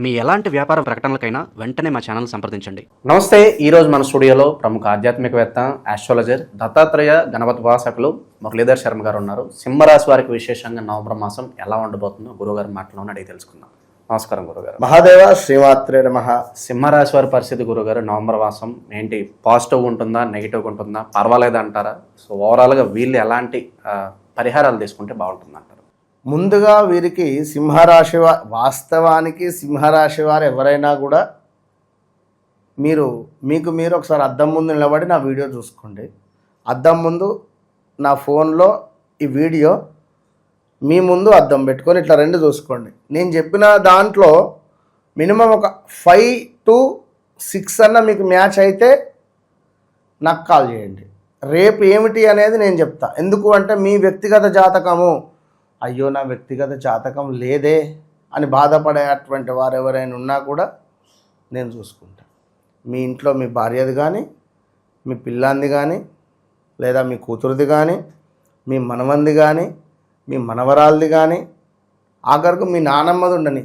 మీ ఎలాంటి వ్యాపార ప్రకటనలకైనా వెంటనే మా ఛానల్ సంప్రదించండి. నమస్తే. ఈరోజు మన స్టూడియోలో ప్రముఖ ఆధ్యాత్మికవేత్త, ఆస్ట్రాలజర్, దత్తాత్రేయ గణపతి ఉపాసకులు మురళీధర్ శర్మ గారు ఉన్నారు. సింహరాశి వారికి విశేషంగా నవంబర్ మాసం ఎలా ఉండబోతుందో గురువుగారి మాటలోనే అడిగి తెలుసుకుందాం. నమస్కారం గురుగారు. మహాదేవ శ్రీమాత్రే నమః. సింహరాశి వారి పరిస్థితి గురుగారు నవంబర్ మాసం ఏంటి? పాజిటివ్గా ఉంటుందా, నెగిటివ్గా ఉంటుందా, పర్వాలేదు అంటారా? సో ఓవరాల్గా వీళ్ళు ఎలాంటి పరిహారాలు తీసుకుంటే బాగుంటుంది అంటారు? ముందుగా వీరికి సింహరాశి వాస్తవానికి సింహరాశి వారు ఎవరైనా కూడా మీకు మీరు ఒకసారి అద్దం ముందు నిలబడి నా వీడియో చూసుకోండి. అద్దం ముందు నా ఫోన్లో ఈ వీడియో మీ ముందు అద్దం పెట్టుకొని ఇట్లా రెండు చూసుకోండి. నేను చెప్పిన దాంట్లో మినిమం ఒక 5 to 6 అన్న మీకు మ్యాచ్ అయితే నాకు కాల్ చేయండి. రేపు ఏమిటి అనేది నేను చెప్తా. ఎందుకు అంటే మీ వ్యక్తిగత జాతకము, అయ్యో నా వ్యక్తిగత జాతకం లేదే అని బాధపడేటువంటి వారు ఎవరైనా ఉన్నా కూడా నేను చూసుకుంటా. మీ ఇంట్లో మీ భార్యది కానీ, మీ పిల్లాంది కానీ, లేదా మీ కూతురుది కానీ, మీ మనవంది కానీ, మీ మనవరాలది కానీ, ఆఖరికి మీ నానమ్మది ఉండని,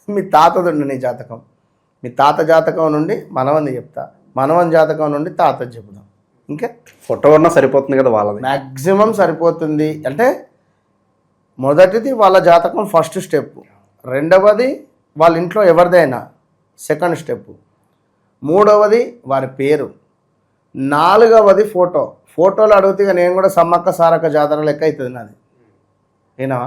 మీ తాతది ఉండని జాతకం. మీ తాత జాతకం నుండి మనవంది చెప్తా, మనవన్ జాతకం నుండి తాతది చెప్దాం. ఇంకా ఫోటో ఉన్నా సరిపోతుంది కదా వాళ్ళది? మ్యాక్సిమం సరిపోతుంది. అంటే మొదటిది వాళ్ళ జాతకం ఫస్ట్ స్టెప్, రెండవది వాళ్ళ ఇంట్లో ఎవరిదైనా సెకండ్ స్టెప్, మూడవది వారి పేరు, నాలుగవది ఫోటోలు అడిగితే నేను కూడా సమ్మక్క సారక్క జాతర లెక్క అవుతుంది నాది. ఏనా?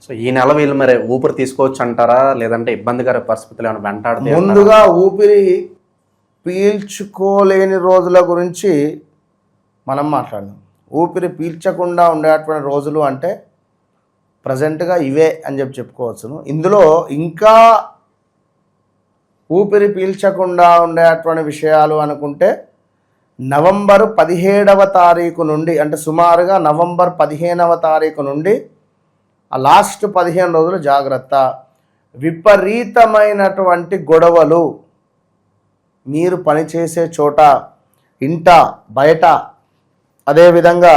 సో ఈ నెల వీళ్ళు మరి ఊపిరి తీసుకోవచ్చు అంటారా, లేదంటే ఇబ్బందికర పరిస్థితులు ఏమైనా వెంటాడుతాయి? ముందుగా ఊపిరి పీల్చుకోలేని రోజుల గురించి మనం మాట్లాడదాం. ఊపిరి పీల్చకుండా ఉండేటువంటి రోజులు అంటే ప్రజెంట్గా ఇవే అని చెప్పుకోవచ్చును. ఇందులో ఇంకా ఊపిరి పీల్చకుండా ఉండేటువంటి విషయాలు అనుకుంటే నవంబర్ 17వ తారీఖు నుండి, అంటే సుమారుగా నవంబర్ 15వ తారీఖు నుండి ఆ లాస్ట్ 15 రోజులు జాగ్రత్త. విపరీతమైనటువంటి గొడవలు మీరు పనిచేసే చోట, ఇంట, బయట, అదేవిధంగా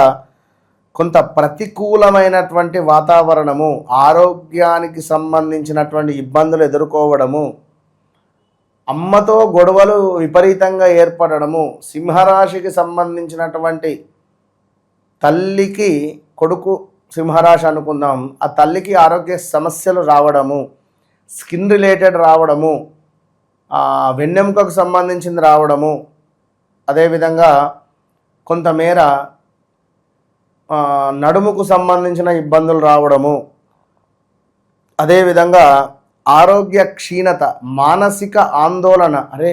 కొంత ప్రతికూలమైనటువంటి వాతావరణము, ఆరోగ్యానికి సంబంధించినటువంటి ఇబ్బందులు ఎదుర్కోవడము, అమ్మతో గొడవలు విపరీతంగా ఏర్పడము, సింహరాశికి సంబంధించినటువంటి తల్లికి, కొడుకు సింహరాశి అనుకుందాం, ఆ తల్లికి ఆరోగ్య సమస్యలు రావడము, స్కిన్ రిలేటెడ్ రావడము, వెన్నెముకకు సంబంధించింది రావడము, అదేవిధంగా కొంతమేర నడుముకు సంబంధించిన ఇబ్బందులు రావడము, అదేవిధంగా ఆరోగ్య క్షీణత, మానసిక ఆందోళన. అరే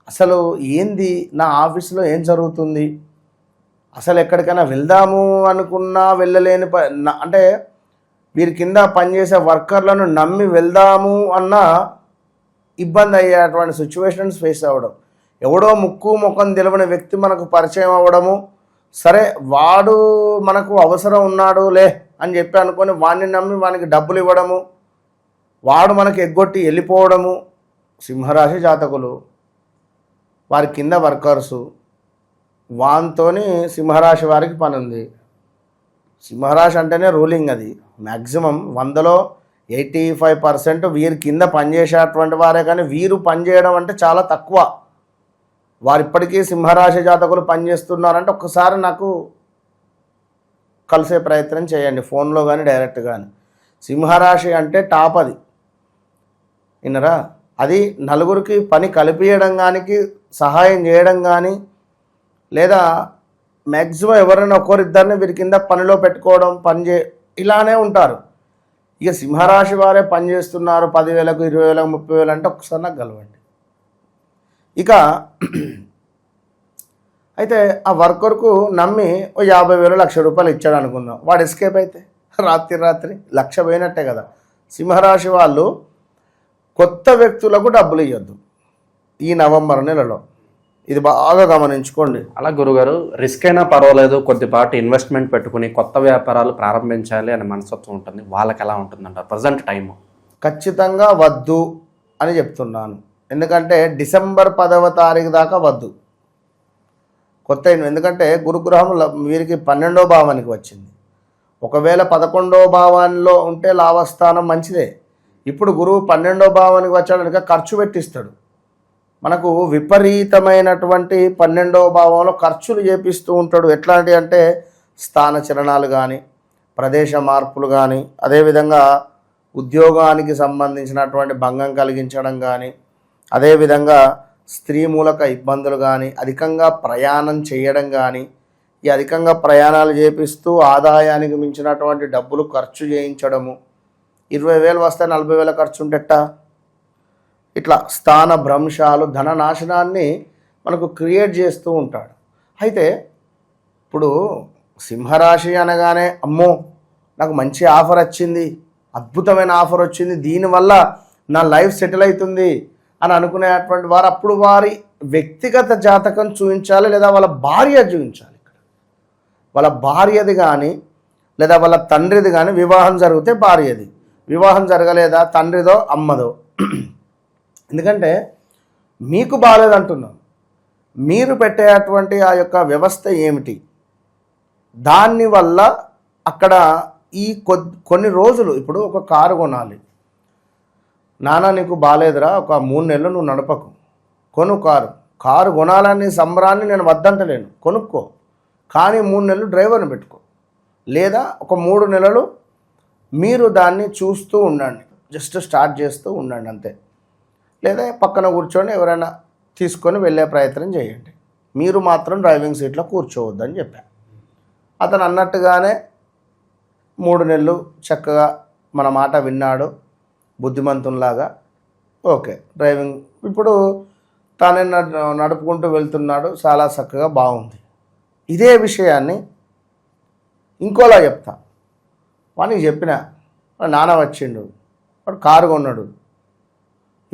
అసలు ఏంది, నా ఆఫీసులో ఏం జరుగుతుంది, అసలు ఎక్కడికైనా వెళ్దాము అనుకున్నా వెళ్ళలేని అంటే వీరి కింద పనిచేసే వర్కర్లను నమ్మి వెళ్దాము అన్న ఇబ్బంది అయ్యేటువంటి సిచ్యువేషన్స్ ఫేస్ అవ్వడం, ఎవడో ముక్కు ముఖం తెలియని వ్యక్తి మనకు పరిచయం అవ్వడము, సరే వాడు మనకు అవసరం ఉన్నాడు లే అని చెప్పి అనుకొని వాడిని నమ్మి వానికి డబ్బులు ఇవ్వడము, వాడు మనకి ఎగ్గొట్టి వెళ్ళిపోవడము. సింహరాశి జాతకులు, వారి కింద వర్కర్సు, వానితోని సింహరాశి వారికి పని ఉంది. సింహరాశి అంటేనే రూలింగ్. అది మ్యాక్సిమం 100లో 85% వీరి కింద పనిచేసేటువంటి వారే, కానీ వీరు పనిచేయడం అంటే చాలా తక్కువ. వారు ఇప్పటికీ సింహరాశి జాతకులు పనిచేస్తున్నారంటే ఒక్కసారి నాకు కలిసే ప్రయత్నం చేయండి, ఫోన్లో కానీ డైరెక్ట్ కానీ. సింహరాశి అంటే టాప్. అది విన్నరా? అది నలుగురికి పని కలిపియడం కానీ, సహాయం చేయడం కానీ, లేదా మ్యాక్సిమం ఎవరైనా ఒకరిద్దరిని వీరి కింద పనిలో పెట్టుకోవడం, ఇలానే ఉంటారు. ఇక సింహరాశి వారే పనిచేస్తున్నారు 10,000, 20,000, 30,000 అంటే ఒకసారి నాకు కలవండి. ఇక అయితే ఆ వర్కర్కు నమ్మి 50,000, 1,00,000 రూపాయలు ఇచ్చాడు అనుకుందాం. వాడు ఎస్కేప్ అయితే రాత్రి 1,00,000 పోయినట్టే కదా. సింహరాశి వాళ్ళు కొత్త వ్యక్తులకు డబ్బులు ఇవ్వద్దు ఈ నవంబర్ నెలలో. ఇది బాగా గమనించుకోండి. అలా గురుగారు, రిస్క్ అయినా పర్వాలేదు, కొద్దిపాటి ఇన్వెస్ట్మెంట్ పెట్టుకుని కొత్త వ్యాపారాలు ప్రారంభించాలి అనే మనస్తత్వం ఉంటుంది. వాళ్ళకి ఎలా ఉంటుందంటారు ప్రజెంట్ టైము? ఖచ్చితంగా వద్దు అని చెప్తున్నాను. ఎందుకంటే డిసెంబర్ 10వ తారీఖు దాకా వద్దు కొత్త. ఎందుకంటే గురుగ్రహం వీరికి 12వ భావానికి వచ్చింది. ఒకవేళ 11వ భావాల్లో ఉంటే లాభస్థానం మంచిదే, ఇప్పుడు గురువు 12వ భావానికి వచ్చాడు కనుక ఖర్చు పెట్టిస్తాడు. మనకు విపరీతమైనటువంటి 12వ భావంలో ఖర్చులు చేపిస్తూ ఉంటాడు. ఎట్లాంటి అంటే స్థాన చలనాలు కానీ, ప్రదేశ మార్పులు కానీ, అదేవిధంగా ఉద్యోగానికి సంబంధించినటువంటి భంగం కలిగించడం కానీ, అదేవిధంగా స్త్రీ మూలక ఇబ్బందులు కానీ, అధికంగా ప్రయాణం చేయడం కానీ, ఈ అధికంగా ప్రయాణాలు చేపిస్తూ ఆదాయానికి మించినటువంటి డబ్బులు ఖర్చు చేయించడము, 20,000 వస్తే 40,000 ఖర్చు ఉంటెట్టా, ఇట్లా స్థాన భ్రంశాలు, ధన నాశనాన్ని మనకు క్రియేట్ చేస్తూ ఉంటాడు. అయితే ఇప్పుడు సింహరాశి అనగానే అమ్మో నాకు మంచి ఆఫర్ వచ్చింది, అద్భుతమైన ఆఫర్ వచ్చింది, దీనివల్ల నా లైఫ్ సెటిల్ అవుతుంది అని అనుకునేటువంటి వారు అప్పుడు వారి వ్యక్తిగత జాతకం చూపించాలి, లేదా వాళ్ళ భార్య చూపించాలి. ఇక్కడ వాళ్ళ భార్యది కానీ లేదా వాళ్ళ తండ్రిది కానీ వివాహం జరిగితే భార్యది, వివాహం జరగలేదా తండ్రిదో అమ్మదో. ఎందుకంటే మీకు బాగాలేదంటున్నాం, మీరు పెట్టేటువంటి ఆ యొక్క వ్యవస్థ ఏమిటి, దానివల్ల అక్కడ ఈ కొన్ని రోజులు ఇప్పుడు ఒక కారు కొనాలి, నాన్న నీకు బాగాలేదురా ఒక 3 నెలలు నువ్వు నడపకు, కొను కారు కొనాలని సంబరాన్ని నేను వద్దంటలేను, కొనుక్కో, కానీ 3 నెలలు డ్రైవర్ని పెట్టుకో, లేదా ఒక 3 నెలలు మీరు దాన్ని చూస్తూ ఉండండి, జస్ట్ స్టార్ట్ చేస్తూ ఉండండి అంతే, లేదా పక్కన కూర్చొని ఎవరైనా తీసుకొని వెళ్ళే ప్రయత్నం చేయండి, మీరు మాత్రం డ్రైవింగ్ సీట్లో కూర్చోవద్దని చెప్పాను. అతను అన్నట్టుగానే 3 నెలలు చక్కగా మన మాట విన్నాడు, బుద్ధిమంతునిలాగా. ఓకే, డ్రైవింగ్ ఇప్పుడు తానే నడుపుకుంటూ వెళ్తున్నాడు, చాలా చక్కగా బాగుంది. ఇదే విషయాన్ని ఇంకోలా చెప్తా, వానికి చెప్పిన నాన్న వచ్చిండు, వాడు కారు కొన్నాడు,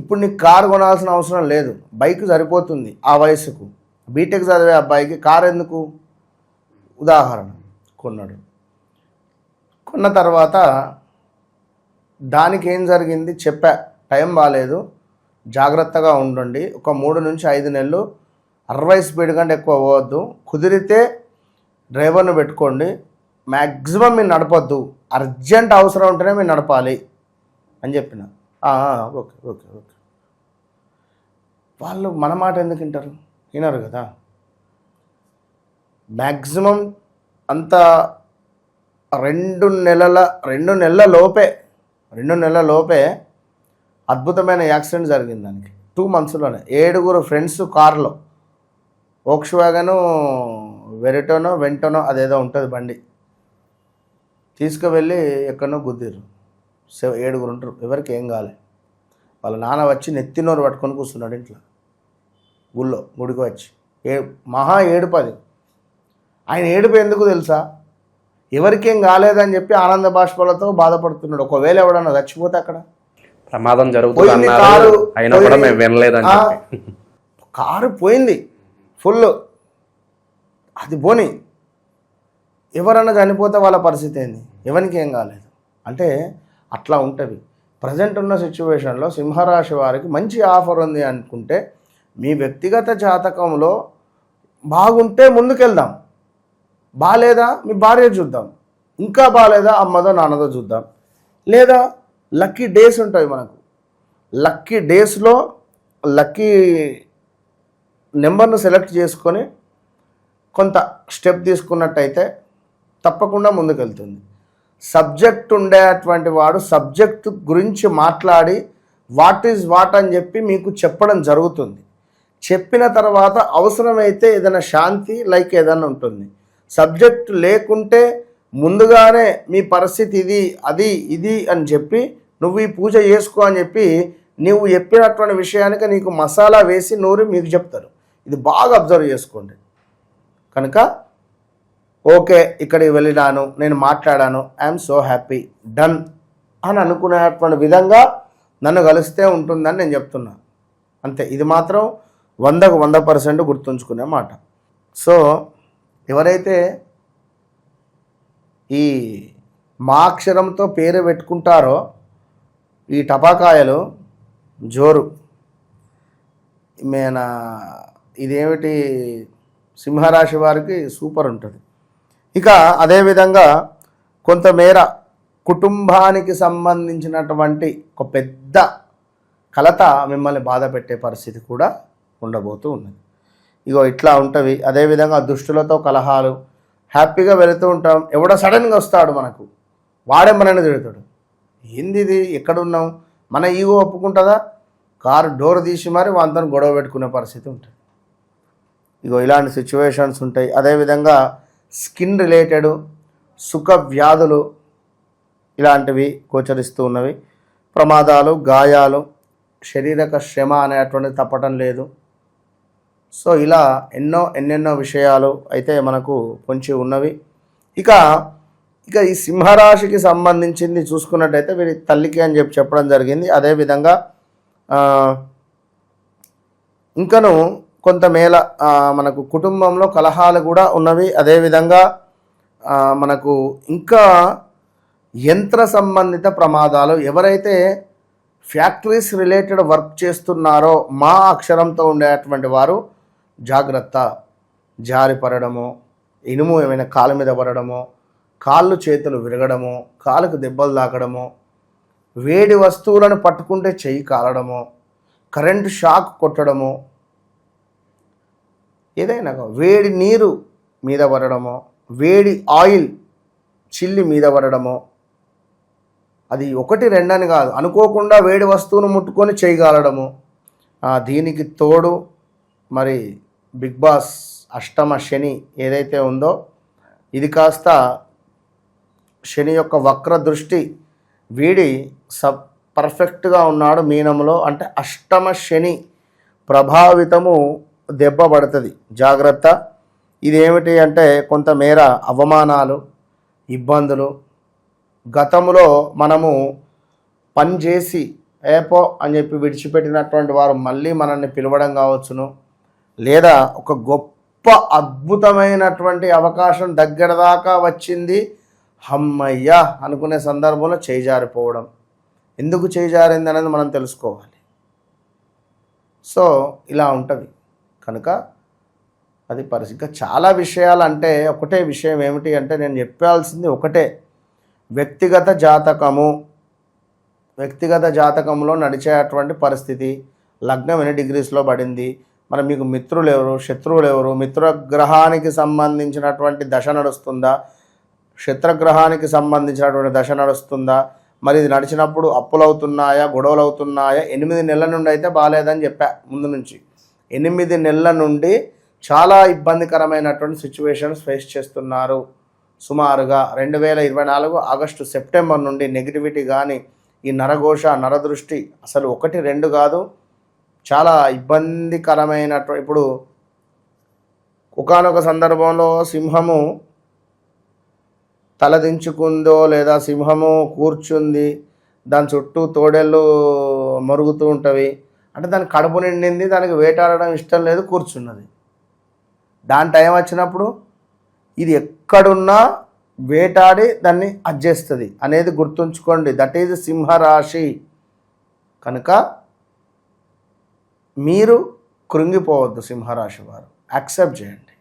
ఇప్పుడు నీకు కారు కొనాల్సిన అవసరం లేదు, బైక్ సరిపోతుంది ఆ వయసుకు, బీటెక్ చదివే అబ్బాయికి కారు ఎందుకు, ఉదాహరణ కొన్నాడు. కొన్న తర్వాత దానికి ఏం జరిగింది చెప్పా, టైం బాగాలేదు, జాగ్రత్తగా ఉండండి, ఒక 3 నుంచి 5 నెలలు 60 స్పీడ్ కంటే ఎక్కువ పోవద్దు, కుదిరితే డ్రైవర్ని పెట్టుకోండి, మ్యాక్సిమం మీరు నడపద్దు, అర్జెంట్ అవసరం ఉంటేనే మీరు నడపాలి అని చెప్పిన. ఓకే ఓకే ఓకే, వాళ్ళు మన మాట ఎందుకు వింటారు, వినరు కదా. మ్యాక్సిమం అంత 2 నెలల లోపే అద్భుతమైన యాక్సిడెంట్ జరిగింది దానికి. 2 మంత్స్లోనే 7 ఫ్రెండ్స్ కారులో, వోక్స్వాగను వెంటనో అదేదో ఉంటుంది బండి, తీసుకువెళ్ళి ఎక్కడనో గుద్దిరు. 7 ఉంటారు, ఎవరికి ఏం కాలే. వాళ్ళ నాన్న వచ్చి నెత్తినోరు పట్టుకొని కూర్చున్నాడు ఇంట్లో, గుడికి వచ్చి మహా ఏడుపు. అది ఆయన ఏడుపు ఎందుకు తెలుసా, ఎవరికేం కాలేదని చెప్పి ఆనంద బాష్పాలతో బాధపడుతున్నాడు. ఒకవేళ ఎవడన్నా చచ్చిపోతే అక్కడ ప్రమాదం జరుగుతుంది, కారు పోయింది ఫుల్, అది పోని ఎవరన్నా చనిపోతే వాళ్ళ పరిస్థితి ఏంది, ఎవరికి ఏం కాలేదు అంటే అట్లా ఉంటుంది. ప్రజెంట్ ఉన్న సిచ్యువేషన్లో సింహరాశి వారికి మంచి ఆఫర్ ఉంది అనుకుంటే మీ వ్యక్తిగత జాతకంలో బాగుంటే ముందుకెళ్దాం, బాగాలేదా మీ భార్య చూద్దాం, ఇంకా బాగాలేదా అమ్మదో నాన్నదో చూద్దాం, లేదా లక్కీ డేస్ ఉంటాయి మనకు, లక్కీ డేస్లో లక్కీ నెంబర్ను సెలెక్ట్ చేసుకొని కొంత స్టెప్ తీసుకున్నట్టయితే తప్పకుండా ముందుకెళ్తుంది. సబ్జెక్ట్ ఉండేటువంటి వాడు సబ్జెక్ట్ గురించి మాట్లాడి వాట్ ఈజ్ వాట్ అని చెప్పి మీకు చెప్పడం జరుగుతుంది. చెప్పిన తర్వాత అవసరమైతే ఏదైనా శాంతి లైక్ ఏదైనా ఉంటుంది. సబ్జెక్ట్ లేకుంటే ముందుగానే మీ పరిస్థితి ఇది అది ఇది అని చెప్పి నువ్వు ఈ పూజ చేసుకో అని చెప్పి నువ్వు చెప్పినటువంటి విషయానికి నీకు మసాలా వేసి నూరి మీకు చెప్తారు. ఇది బాగా అబ్జర్వ్ చేసుకోండి. కనుక ఓకే, ఇక్కడికి వెళ్ళినాను, నేను మాట్లాడాను, ఐఎమ్ సో హ్యాపీ, డన్ అని అనుకునేటువంటి విధంగా నన్ను కలిస్తే ఉంటుందని నేను చెప్తున్నా. అంతే, ఇది మాత్రం 100కు 100% గుర్తుంచుకునే మాట. సో ఎవరైతే ఈ మా అక్షరంతో పేరు పెట్టుకుంటారో ఈ టపాకాయలు జోరు మన ఇదేమిటి సింహరాశి వారికి సూపర్ ఉంటుంది. ఇక అదేవిధంగా కొంతమేర కుటుంబానికి సంబంధించినటువంటి ఒక పెద్ద కలత మిమ్మల్ని బాధ పెట్టే పరిస్థితి కూడా ఉండబోతూ ఉన్నది. ఇగో ఇట్లా ఉంటవి. అదేవిధంగా దుష్టులతో కలహాలు. హ్యాపీగా వెళుతూ ఉంటాం, ఎవడో సడన్గా వస్తాడు మనకు, వాడే మనని తిడతాడు. ఏంది ఇది, ఎక్కడున్నాం, మన ఈగో ఒప్పుకుంటుందా? కారు డోర్ తీసి మరి వాళ్ళతో గొడవ పెట్టుకునే పరిస్థితి ఉంటుంది. ఇగో ఇలాంటి సిచ్యువేషన్స్ ఉంటాయి. అదేవిధంగా స్కిన్ రిలేటెడ్ సుఖ వ్యాధులు ఇలాంటివి గోచరిస్తూ ఉన్నవి. ప్రమాదాలు, గాయాలు, శారీరక శ్రమ అనేటువంటిది తప్పటం లేదు. సో ఇలా ఎన్నెన్నో విషయాలు అయితే మనకు పొంచి ఉన్నవి. ఇక ఈ సింహరాశికి సంబంధించింది చూసుకున్నట్టయితే వీరి తల్లికి అని చెప్పడం జరిగింది. అదేవిధంగా ఇంకను కొంతమేళ మనకు కుటుంబంలో కలహాలు కూడా ఉన్నవి. అదేవిధంగా మనకు ఇంకా యంత్ర సంబంధిత ప్రమాదాలు, ఎవరైతే ఫ్యాక్టరీస్ రిలేటెడ్ వర్క్ చేస్తున్నారో మా అక్షరంతో ఉండేటువంటి వారు జాగ్రత్త. జారి పడడము, ఇనుము ఏమైనా కాళ్ళ మీద పడడము, కాళ్ళు చేతులు విరగడము, కాళ్ళకు దెబ్బలు తాకడము, వేడి వస్తువులను పట్టుకుంటే చెయ్యి కాలడము, కరెంటు షాక్ కొట్టడము, ఏదైనా వేడి నీరు మీద పడడము, వేడి ఆయిల్ చిల్లి మీద పడడము, అది 1, 2 అని కాదు, అనుకోకుండా వేడి వస్తువును ముట్టుకొని చేయగలడము. దీనికి తోడు మరి బిగ్ బాస్ అష్టమ శని ఏదైతే ఉందో ఇది కాస్త శని యొక్క వక్ర దృష్టి వీడి పర్ఫెక్ట్గా ఉన్నాడు మీనంలో. అంటే అష్టమ శని ప్రభావితము దెబ్బ పడుతుంది, జాగ్రత్త. ఇదేమిటి అంటే కొంతమేర అవమానాలు, ఇబ్బందులు, గతంలో మనము పనిచేసి ఏపో అని చెప్పి విడిచిపెట్టినటువంటి వారు మళ్ళీ మనల్ని పిలవడం కావచ్చును, లేదా ఒక గొప్ప అద్భుతమైనటువంటి అవకాశం దగ్గర దాకా వచ్చింది, హమ్మయ్యా అనుకునే సందర్భంలో చేజారిపోవడం. ఎందుకు చేజారింది అనేది మనం తెలుసుకోవాలి. సో ఇలా ఉంటుంది కనుక అది పరిస్థితి. చాలా విషయాలు అంటే ఒకటే విషయం ఏమిటి అంటే నేను చెప్పాల్సింది ఒకటే, వ్యక్తిగత జాతకంలో నడిచేటువంటి పరిస్థితి, లగ్నం ఎన్ని డిగ్రీస్లో పడింది, మరి మీకు మిత్రులు ఎవరు, శత్రువులు ఎవరు, మిత్రగ్రహానికి సంబంధించినటువంటి దశ నడుస్తుందా, శత్రుగ్రహానికి సంబంధించినటువంటి దశ నడుస్తుందా, మరి ఇది నడిచినప్పుడు అప్పులు అవుతున్నాయా, గొడవలు అవుతున్నాయా. 8 నెలల నుండి అయితే బాగాలేదని చెప్పా ముందు నుంచి. 8 నెలల నుండి చాలా ఇబ్బందికరమైనటువంటి సిచ్యువేషన్స్ ఫేస్ చేస్తున్నారు. సుమారుగా 2024 ఆగస్టు సెప్టెంబర్ నుండి నెగిటివిటీ కానీ, ఈ నరఘోష, నరదృష్టి అసలు 1, 2 కాదు, చాలా ఇబ్బందికరమైనటువంటి. ఇప్పుడు ఒకానొక సందర్భంలో సింహము తలదించుకుందో లేదా సింహము కూర్చుంది, దాని చుట్టూ తోడేళ్ళు మరుగుతూ ఉంటవి, అంటే దానికి కడుపు నిండింది, దానికి వేటాడడం ఇష్టం లేదు, కూర్చున్నది. దాని టైం వచ్చినప్పుడు ఇది ఎక్కడున్నా వేటాడి దాన్ని అడ్జేస్తుంది అనేది గుర్తుంచుకోండి. దట్ ఈజ్ సింహరాశి. కనుక మీరు కృంగిపోవద్దు సింహరాశి వారు, యాక్సెప్ట్ చేయండి.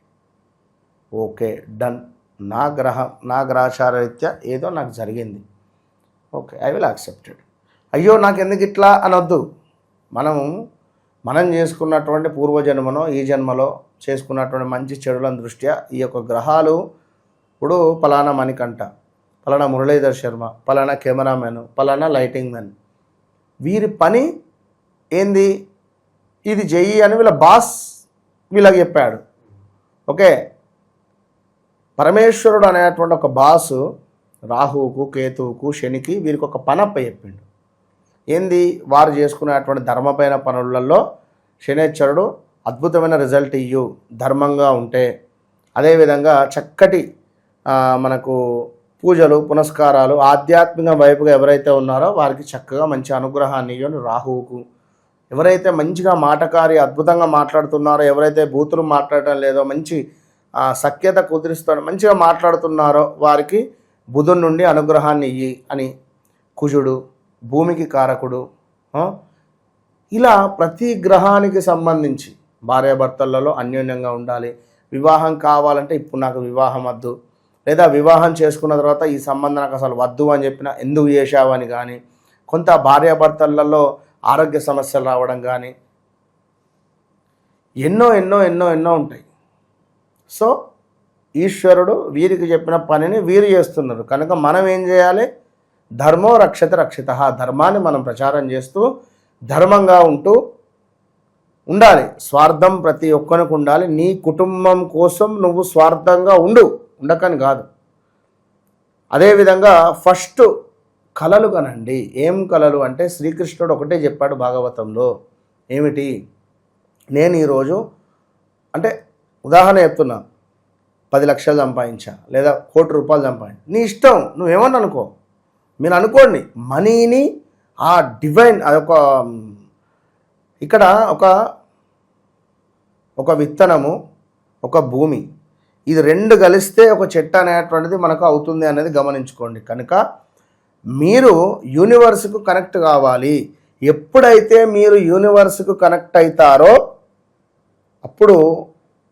ఓకే డన్, నా గ్రహచారరీత్యా ఏదో నాకు జరిగింది, ఓకే ఐ విల్ యాక్సెప్టెడ్. అయ్యో నాకు ఎందుకు ఇట్లా అనొద్దు. మనం చేసుకున్నటువంటి పూర్వజన్మలో ఈ జన్మలో చేసుకున్నటువంటి మంచి చెడులను దృష్ట్యా ఈ యొక్క గ్రహాలు, ఇప్పుడు పలానా మణికంఠ, పలానా మురళీధర్ శర్మ, పలానా కెమెరామెన్, పలానా లైటింగ్ మ్యాన్, వీరి పని ఏంది, ఇది చెయ్యి అని వీళ్ళ బాస్ వీళ్ళకి చెప్పాడు. ఓకే, పరమేశ్వరుడు అనేటువంటి ఒక బాసు రాహువుకు, కేతువుకు, శనికి వీరికి ఒక పనప్ప చెప్పిండు. ఏంది, వారు చేసుకునేటువంటి ధర్మపైన పనులలో శనేశ్వరుడు అద్భుతమైన రిజల్ట్ ఇయ్యు ధర్మంగా ఉంటే. అదేవిధంగా చక్కటి మనకు పూజలు, పునస్కారాలు, ఆధ్యాత్మిక వైపుగా ఎవరైతే ఉన్నారో వారికి చక్కగా మంచి అనుగ్రహాన్ని ఇయ్యను. రాహువుకు ఎవరైతే మంచిగా మాటకారి అద్భుతంగా మాట్లాడుతున్నారో, ఎవరైతే బూతులు మాట్లాడటం లేదో, మంచి సఖ్యత కుదిరిస్తాడు, మంచిగా మాట్లాడుతున్నారో వారికి బుధుడి నుండి అనుగ్రహాన్ని ఇయ్యి అని. కుజుడు భూమికి కారకుడు. ఇలా ప్రతి గ్రహానికి సంబంధించి భార్యాభర్తలలో అన్యోన్యంగా ఉండాలి. వివాహం కావాలంటే ఇప్పుడు నాకు వివాహం వద్దు, లేదా వివాహం చేసుకున్న తర్వాత ఈ సంబంధం నాకు అసలు వద్దు అని చెప్పిన ఎందుకు చేశావు అని కానీ, కొంత భార్యాభర్తలలో ఆరోగ్య సమస్యలు రావడం కానీ, ఎన్నో ఎన్నో ఎన్నో ఎన్నో ఉంటాయి. సో ఈశ్వరుడు వీరికి చెప్పిన పనిని వీరు చేస్తున్నారు కనుక మనం ఏం చేయాలి? ధర్మో రక్షత రక్షిత, ధర్మాన్ని మనం ప్రచారం చేస్తూ ధర్మంగా ఉంటూ ఉండాలి. స్వార్థం ప్రతి ఒక్కరికి ఉండాలి. నీ కుటుంబం కోసం నువ్వు స్వార్థంగా ఉండకని కాదు. అదేవిధంగా ఫస్ట్ కలలు కనండి. ఏం కలలు అంటే శ్రీకృష్ణుడు ఒకటే చెప్పాడు భాగవతంలో. ఏమిటి? నేను ఈరోజు అంటే ఉదాహరణ చెప్తున్నా, 10 లక్షలు సంపాదించా లేదా 1 కోటి రూపాయలు సంపాదించా, నీ ఇష్టం, నువ్వేమన్నా అనుకో. మీరు అనుకోండి, మనీని ఆ డివైన్ అదొక ఇక్కడ ఒక విత్తనము, ఒక భూమి, ఇది 2 కలిస్తే ఒక చెట్టు అనేటువంటిది మనకు అవుతుంది అనేది గమనించుకోండి. కనుక మీరు యూనివర్స్కు కనెక్ట్ కావాలి. ఎప్పుడైతే మీరు యూనివర్స్కు కనెక్ట్ అవుతారో అప్పుడు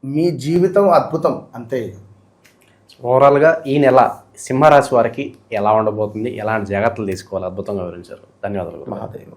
మీ జీవితం అద్భుతం. అంతే. ఓవరాల్గా ఈ నెల సింహరాశి వారికి ఎలా ఉండబోతుంది, ఎలాంటి జాగ్రత్తలు తీసుకోవాలి, అద్భుతంగా వివరించారు. ధన్యవాదాలు. మహాదేవ్.